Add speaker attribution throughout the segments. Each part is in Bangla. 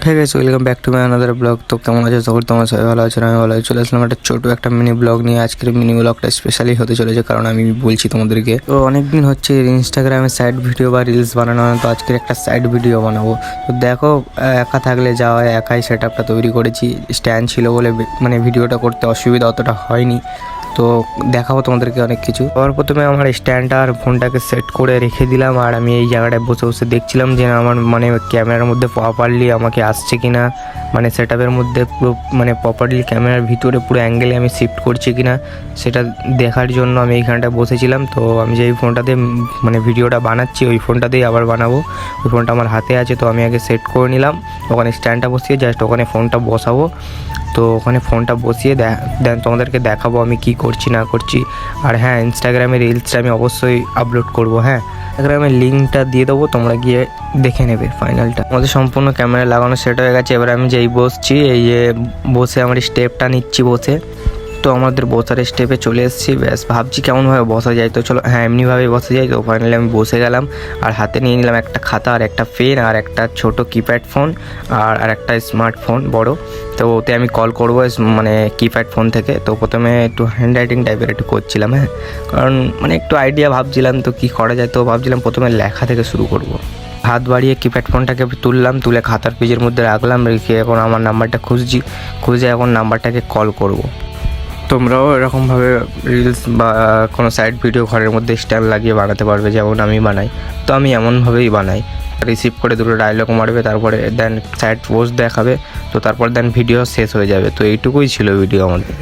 Speaker 1: ঠিক আছে, welcome back to my another blog. তো কেমন আছে সবাই? তোমার সবাই ভালো আছেন, আমি ভালো আছি। চলে আসলাম একটা ছোটো একটা মিনি ব্লগ নিয়ে। আজকের মিনি ব্লগটা স্পেশালি হতে চলেছে, কারণ আমি বলছি তোমাদেরকে, তো অনেকদিন হচ্ছে ইনস্টাগ্রামে সাইড ভিডিও বা রিলস বানানো হয়, তো আজকের একটা সাইড ভিডিও বানাবো। তো দেখো, একা থাকলে যা হয়, একাই সেট আপটা তৈরি করেছি। স্ট্যান্ড ছিল বলে মানে ভিডিওটা করতে অসুবিধা অতটা হয়নি। তো দেখাবো তোমাদেরকে অনেক কিছু। সবার প্রথমে আমার স্ট্যান্ডটা আর ফোনটাকে সেট করে রেখে দিলাম, আর আমি এই জায়গাটায় বসে বসে দেখছিলাম যে আমার মানে ক্যামেরার মধ্যে প্রপারলি আমাকে আসছে কিনা, মানে সেট আপের মধ্যে পুরো মানে প্রপারলি ক্যামেরার ভিতরে পুরো অ্যাঙ্গেলে আমি শিফট করছি কিনা সেটা দেখার জন্য আমি এইখানটায় বসেছিলাম। তো আমি যেই ফোনটাতে মানে ভিডিওটা বানাচ্ছি ওই ফোনটাতেই আবার বানাবো। ওই ফোনটা আমার হাতে আছে, তো আমি আগে সেট করে নিলাম। ওখানে স্ট্যান্ডটা বসিয়ে জাস্ট ওখানে ফোনটা বসাবো। তো ওখানে ফোনটা বসিয়ে দেন তোমাদেরকে দেখাবো আমি কি করছি না করছি। আর হ্যাঁ, ইনস্টাগ্রামে রিলসটা আমি অবশ্যই আপলোড করব। হ্যাঁ, ইনস্টাগ্রামের লিঙ্কটা দিয়ে দেবো, তোমরা গিয়ে দেখে নেবে ফাইনালটা। আমাদের সম্পূর্ণ ক্যামেরা লাগানো সেট হয়ে গেছে। এবার আমি যেই বসছি, এই যে বসে আমার স্টেপটা নিচ্ছি বসে। তো আমাদের বসার স্টেপে চলে এসেছি। ব্যাস ভাবছি কেমনভাবে বসা যায়, তো চলো হ্যাঁ এমনিভাবেই বসা যায়। তো ফাইনালি আমি বসে গেলাম, আর হাতে নিয়ে নিলাম একটা খাতা আর একটা পেন আর একটা ছোট কিপ্যাড ফোন আর একটা স্মার্টফোন বড়। তো ওতে আমি কল করবো মানে কিপ্যাড ফোন থেকে। তো প্রথমে একটু হ্যান্ড রাইটিং টাইপের একটু করছিলাম, হ্যাঁ, কারণ মানে একটু আইডিয়া ভাবছিলাম তো কী করা যায়। তো ভাবছিলাম প্রথমে লেখা থেকে শুরু করব। হাত বাড়িয়ে কিপ্যাড ফোনটাকে তুললাম, তুলে খাতার পেজের মধ্যে রাখলাম, রেখে এখন আমার নাম্বারটা খুঁজে এখন নাম্বারটাকে কল করব। তোমরাও এরকমভাবে রিলস বা কোনো সাইড ভিডিও ঘরের মধ্যে স্ট্যান্ড লাগিয়ে বানাতে পারবে, যেমন আমি বানাই। তো আমি এমনভাবেই বানাই, রিসিভ করে দুটো ডায়লগ মারবে, তারপরে দেন সাইড পোস্ট দেখাবে, তো তারপর দেন ভিডিও শেষ হয়ে যাবে। তো এইটুকুই ছিল ভিডিও আমাদের।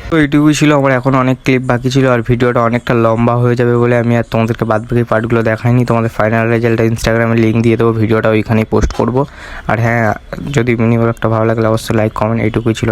Speaker 1: তো এইটুকুই ছিল আমার, এখন অনেক ক্লিপ বাকি ছিল, আর ভিডিওটা অনেকটা লম্বা হয়ে যাবে বলে আমি আর তোমাদেরকে বাদবাকি পার্টগুলো দেখাইনি। তোমাদের ফাইনাল রেজাল্টটা ইনস্টাগ্রামে লিঙ্ক দিয়ে দেবো, ভিডিওটা ওইখানেই পোস্ট করব। আর হ্যাঁ, যদি মিনি ব্লগটা ভালো লাগলে অবশ্যই লাইক কমেন্ট, এইটুকুই ছিল।